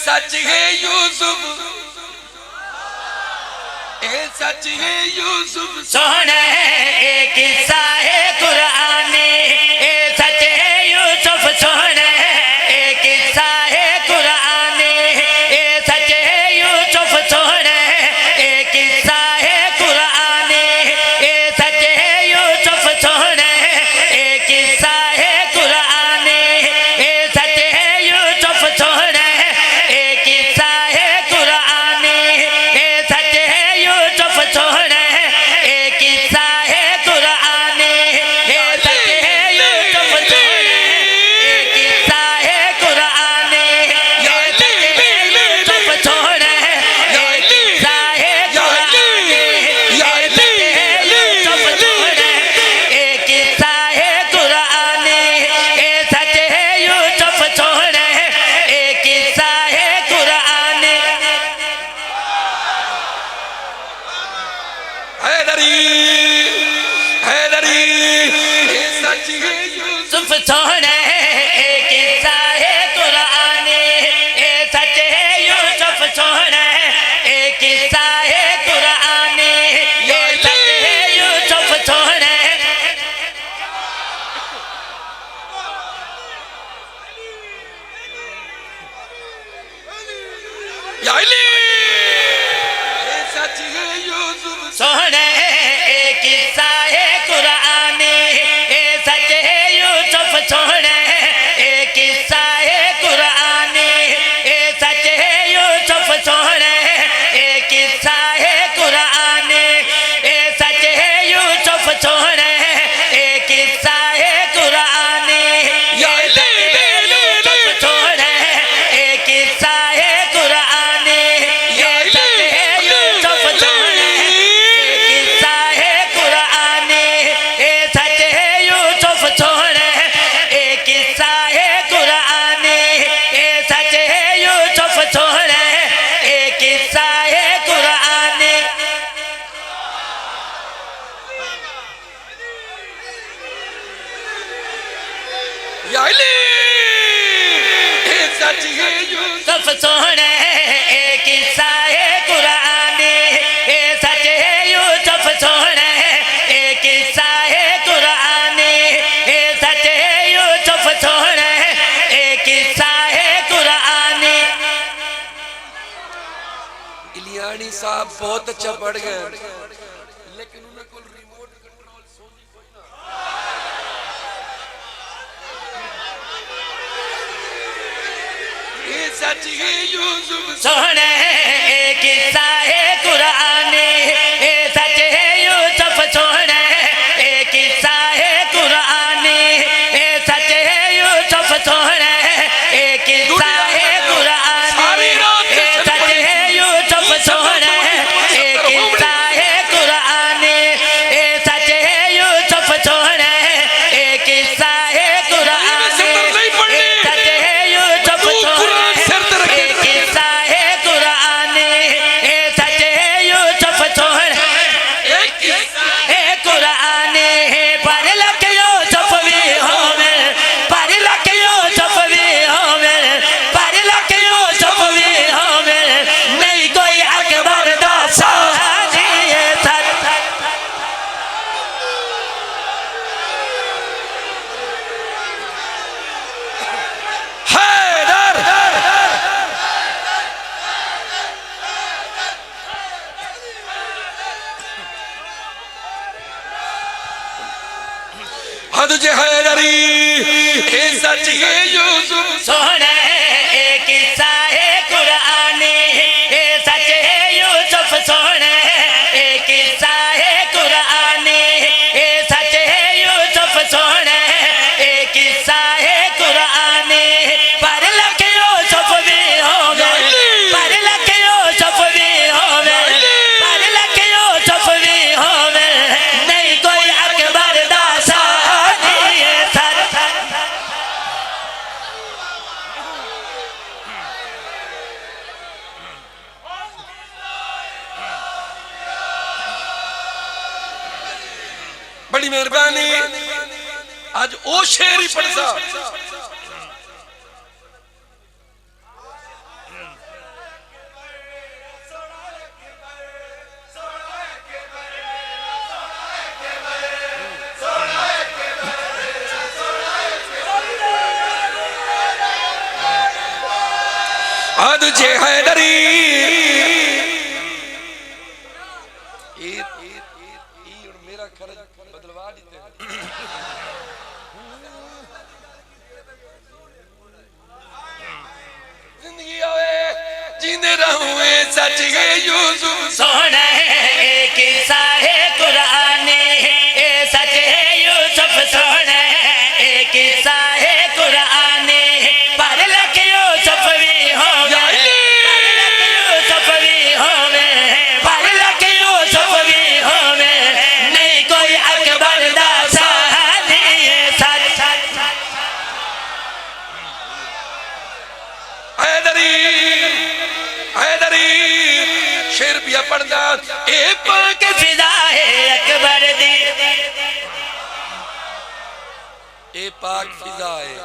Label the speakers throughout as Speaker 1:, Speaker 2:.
Speaker 1: सच है यूसुफ, ए सच है यूसुफ
Speaker 2: सोने एक किस्सा है कुरानी, ए सच है यूसुफ सोने एक किस्सा है कुरानी, ए सच है यूसुफ सोने एक किस्सा है कुरानी, ए सच है यूसुफ सोने एक किस्सा है कुरानी, ए सच है यूसुफ सोने एक किस्सा है कुरानी, ए सच है यूसुफ सोने एक किस्सा है कुरानी, ए सच है यूसुफ सोने एक किस्सा है कुरानी, ए सच है यूसुफ सोने एक किस्सा है कुरानी, ए सच है यूसुफ सोने एक किस्सा है कुरानी, ए सच है यूसुफ सोने एक किस्सा है कुरानी।
Speaker 1: हैदरी हैदरी ए सच है यूसुफ
Speaker 2: यूसुफ सोने एक किस्सा है कुरानी, ए सच है यूसुफ सोने एक किस्सा है कुरानी, ए सच है यूसुफ सोने
Speaker 1: या अली ए सच है यूसुफ
Speaker 2: सोने एक किस्सा है कुरानी, ए सच है यूसुफ सोने एक किस्सा है कुरानी, ए सच है यूसुफ सोने एक किस्सा है कुरानी, ए सच है यूसुफ सोने एक किस्सा है कुरानी, ए सच है यूसुफ सोने एक किस्सा है कुरानी, ए सच है यूसुफ सोने एक किस्सा है कुरानी, ए सच है यूसुफ सोने एक किस्सा है कुरानी, ए सच है यूसुफ सोने एक किस्सा है कुरानी।
Speaker 1: या अली ए सच है यूसुफ
Speaker 2: यूसुफ सोने एक किस्सा है कुरानी, ए सच है यूसुफ सोने एक किस्सा है कुरानी, ए सच है यूसुफ सोने एक किस्सा है कुरानी।
Speaker 1: इलियानी साहब बहुत अच्छा पढ़ गए, लेकिन उन्हें कोई रिमोट कंट्रोल सोनी कोई ना। ये सच है यूसुफ
Speaker 2: सोने एक किस्सा है कुरानी, ए सच है यूसुफ सोने एक किस्सा है कुरानी, ए सच है यूसुफ सोने एक किस्सा है कुरानी, ए सच है यूसुफ सोने एक किस्सा है कुरानी, ए सच है यूसुफ सोने एक किस्सा है कुरानी, ए सच है यूसुफ सोने एक किस्सा है कुरानी, ए सच है यूसुफ सोने एक कुरानी, पढ़ लख यूसुफ भी होवे, पढ़ लख यूसुफ भी होवे, पढ़ लख यूसुफ भी होवे, नहीं कोई अकबर दा सहारी है सच।
Speaker 1: हैदर हद जे हैदरी ए सच है यूसुफ
Speaker 2: सोने एक किस्सा है कुरानी, ए सच है यूसुफ सोने एक किस्सा है कुरानी, ए सच है यूसुफ सोने एक किस्सा है कुरानी, पढ़ लख यूसुफ भी होवे, पढ़ लख यूसुफ भी होवे, पढ़ लख यूसुफ भी होवे, नहीं कोई अकबर दा सहारी है सच।
Speaker 1: बड़ी मेहरबानी आज ओ शेर ही पढ़ सा आज जे हैदरी मेरा खर्च बदलवा देते जिंदगी आवे जीने रहूं सच है यूसुफ
Speaker 2: सोना है किस्सा है कुरानी ए सच है यूसुफ सोना है किस्सा है कुरानी पर लख यूसुफ भी होवे पर लख यूसुफ भी होवे पर लख यूसुफ भी होवे नहीं कोई अकबर दा सहानी सच सच
Speaker 1: हैदरी हैदरी शेर पिया पढ़दा ए पाक
Speaker 2: फिदा है अकबर दी
Speaker 1: ए पाक फिजा है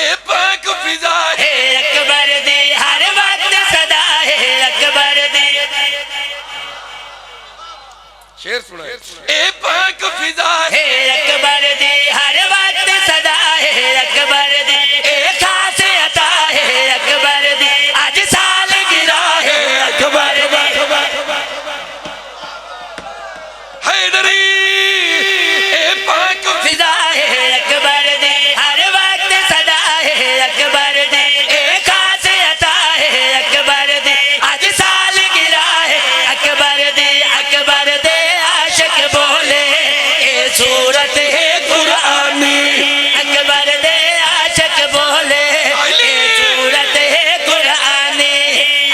Speaker 1: ए पाक फिजा है
Speaker 2: अकबर दी हर वक्त सदा है अकबर दी
Speaker 1: शेर सुना ए पाक फिजा है
Speaker 2: अकबर दी हर वक्त सदा है अकबर दी एक खास अता है अकबर दी आज साल गिरा है अकबर दी
Speaker 1: हैदरी ए पाक
Speaker 2: फिदा है अकबर दी हर वक्त सदा है अकबर दी एक खास अता है अकबर दी आज साल गिरा है अकबर दे आशिक बोले ए सूरत है कुरानी अकबर दे आशिक बोले ए सूरत है कुरानी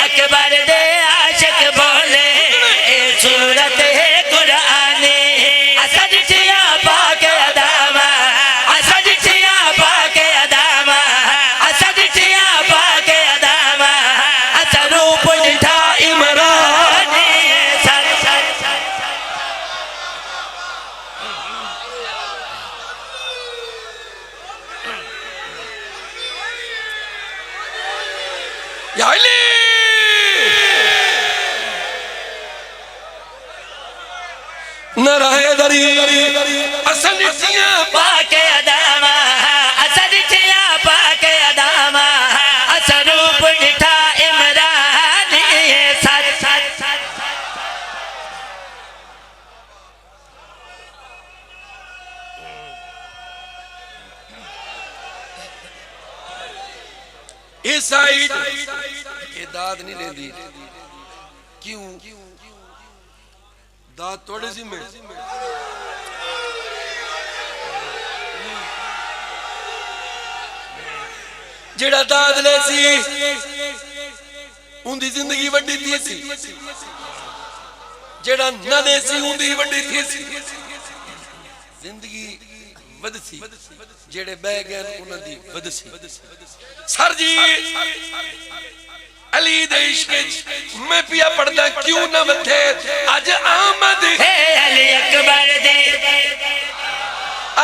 Speaker 2: अकबर दे आशिक बोले ए सूरत है कुरानी असद चिया पाक अदामा असद चिया पाक अदामा असद चिया पाक अदामा असरूप दिठा इमरानी सच सच
Speaker 1: याली नरा हैदरी असन सिया
Speaker 2: पाक अदामा असद चिया पाक अदामा असरूप दिठा इमरानी सच सच
Speaker 1: ए साइड ये दाद नहीं लेंदी क्यों दाद थोड़े सी में जेड़ा दाद ले सी उनकी जिंदगी वड्डी थी सी जेड़ा न दे सी उनकी वड्डी थी सी जिंदगी वध सी जेड़े बह गए उन्हां दी वध सी सर जी अली दे इश्क मैं पिया पढ़दा क्यों न वधे अज आमद
Speaker 2: है अली अकबर दी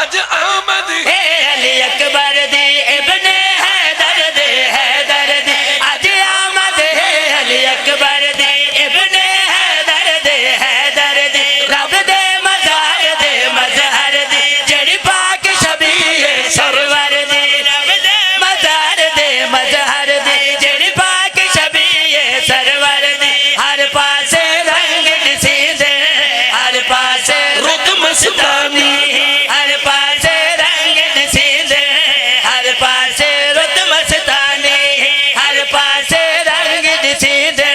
Speaker 1: अज आमद
Speaker 2: है अली अकबर दी इब्ने हैदर दी आज आमद है अली अकबर दी इब्ने हैदर दी रब दे मज़हर दी जड़ी पाक शबीह सरवर दी रब दे मज़हर दी जड़ी पाक शबीह सरवर दी हर पासे रंग दिसी दे हर पासे रुत मस्तानी हर पासे रंग दिसी दे हर पासे रुत मस्तानी हर पासे रंग दिसी दे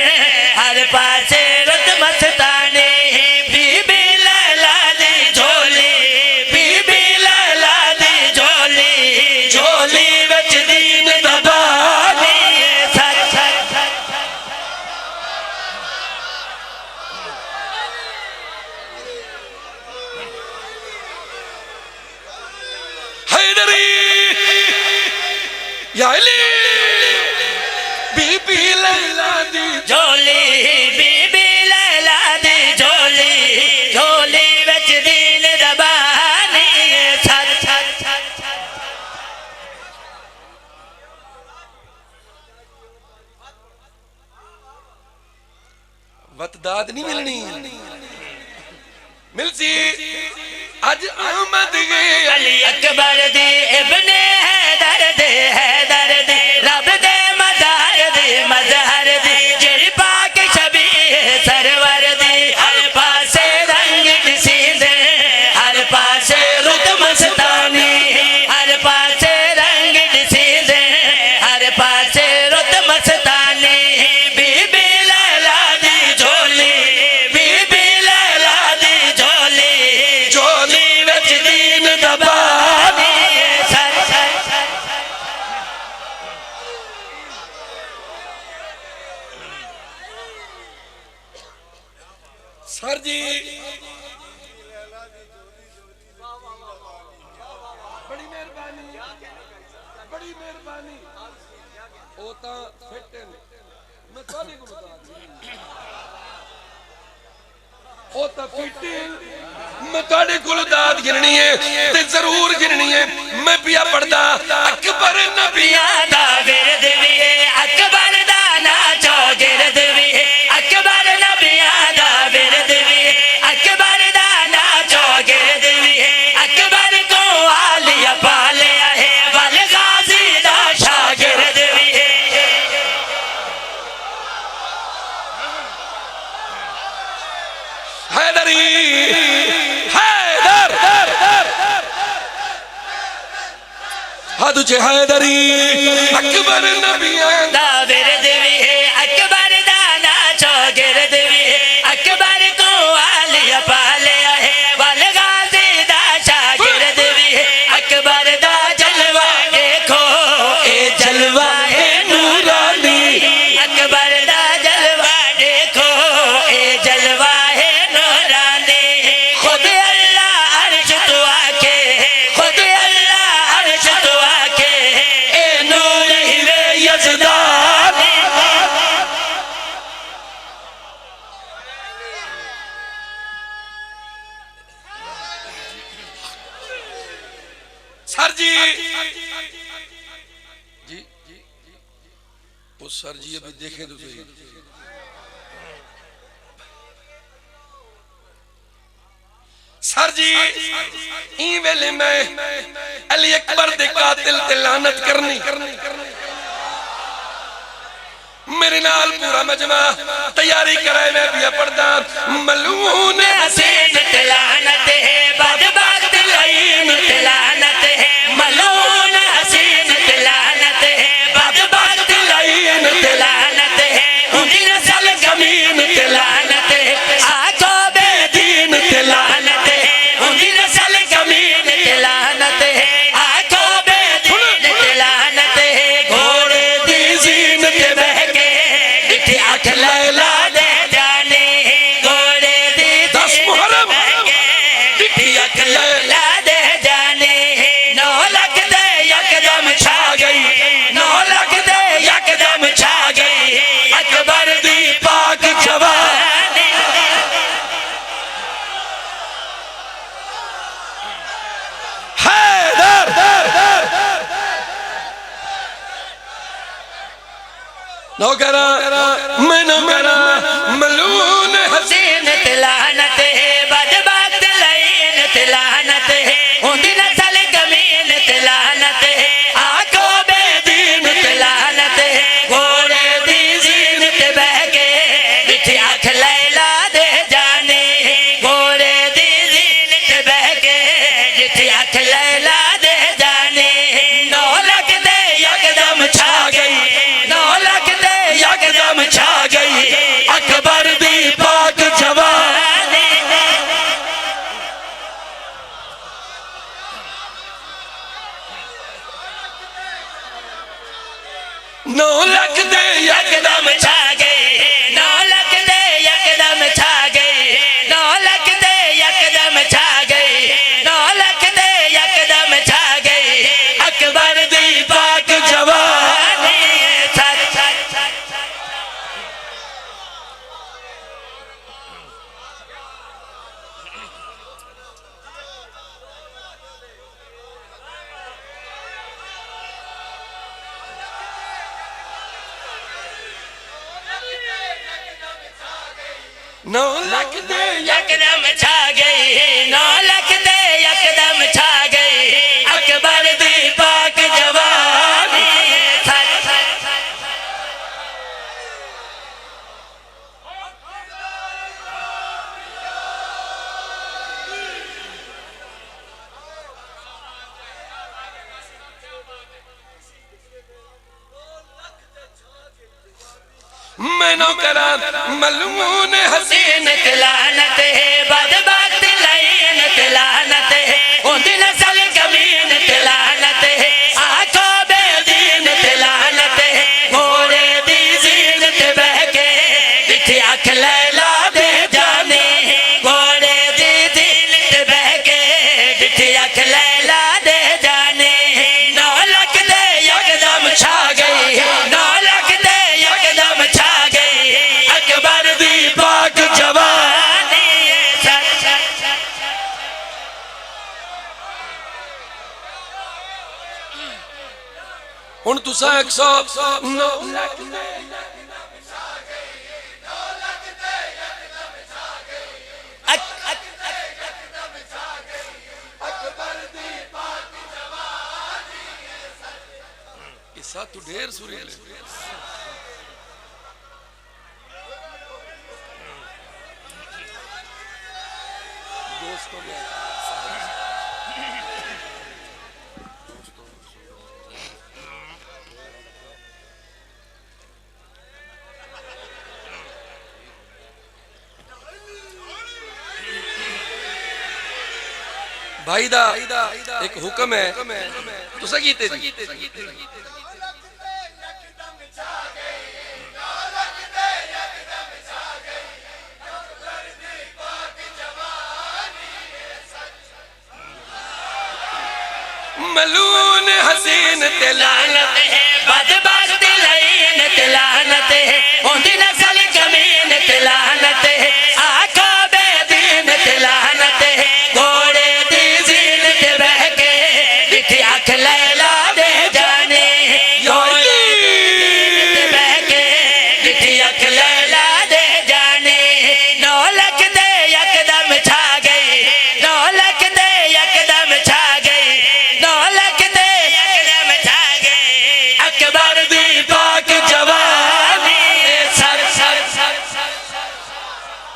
Speaker 2: हर पासे रुत मस्तानी बीबी लैला दी झोली बीबी लैला दी झोली झोली विच दीन दा बानी सच सच
Speaker 1: हैदरी या अली बीबी लैला दी
Speaker 2: झोली बीबी लैला दी झोली झोली विच दीन दा बानी सच सच
Speaker 1: वतदाद नहीं मिलनी मिलसी अज आमद गए
Speaker 2: अली अकबर दी इब्ने हैदर दी रब दे
Speaker 1: सर जी बड़ी मेहरबानी बड़ी मेहरबानी वो तो फिट है मैं थोड़ी को बता ओ तो फिट मैं थोड़ी को दाद गिननी है ते जरूर गिननी है मैं पिया पढ़दा अकबर नबिया
Speaker 2: दा विरद वी अकबर दा नाचो गिरद वी अकबर नबिया दा विरद वी अकबर दा नाचो गिरद वी अकबर को आलिया पालिया है वल गाजी दा शागिर्द वी
Speaker 1: हैदरी हैदर तुझे हैदरी अकबर नबिया
Speaker 2: दा विरद वी अकबर दा नाचो गिरद वी अकबर को आलिया पालिया है वल गाजी दा शागिर्द वी अकबर दा जलवा देखो ए जलवा है नूरानी अकबर दा जलवा देखो ए जलवा है नूरानी खुद अल्लाह अर्श तो आके खुद अल्लाह अर्श तो आके ए नूर ही वे यज़दान
Speaker 1: सर जी जी वो सर जी अभी देखें तो सही सर जी ई वेले में अली अकबर दे कातिल ते लानत करनी मेरे नाल पूरा मजमा तैयारी कराए मैं भी पढ़दा मलून
Speaker 2: हसीन तिलानत है बदबख्त लईन तिलानत है मलून हसीन तिलानत है बदबख्त लईन तिलानत है उनकी नस्ल कमीन तिलानत है आंखों बेदीन तिलानत है उनकी नस्ल कमीन तिलानत है आंखों बेदीन तिलानत है घोड़े दी जीन ते बहके डिठी आंख लैला दे जाने घोड़े दी
Speaker 1: दस मुहर्रम
Speaker 2: डिठी आंख लैला दे जाने 9 लाख दे यकदम छा गई 9 लाख दे यकदम छा गई अकबर दी
Speaker 1: पाक जवानी हैदर नौकरा मैं नौकरा मलून
Speaker 2: हसीन तिलानत है बदबख्त लईन तिलानत है उनकी नस्ल कमीन तिलानत है आंखों बेदीन तिलानत है घोड़े दी जीन ते बहके डिठी आंख लैला दे जाने घोड़े दी जीन ते बहके डिठी आंख लैला दे जाने 9 लाख दे यकदम छा गई 9 लाख दे यकदम छा गई
Speaker 1: अकबर दी पाक जवानी 9 लाख दे
Speaker 2: यकदम छा गए 9 लाख दे यकदम छा गए 9 लाख दे यकदम छा गए 9 लाख दे यकदम छा गए अकबर दी पाक जवानी सच सच सच
Speaker 1: नौ लाख दे
Speaker 2: यकदम छा गई 9 लाख दे यकदम छा गई अकबर दी पाक जवानी सच सच सच
Speaker 1: मैं नौकरा मलून हसीन
Speaker 2: हसीन तिलानत है बदबख्त लईन तिलानत है उनकी नस्ल कमीन तिलानत है आंखों बेदीन तिलानत है घोड़े दी जीन ते बहके डिठी आंख लैला दे जाने
Speaker 1: 109 इसा तू ढेर सुरीले दोस्तों में भाई दा एक हुक्म है तो सकीते मलून हसी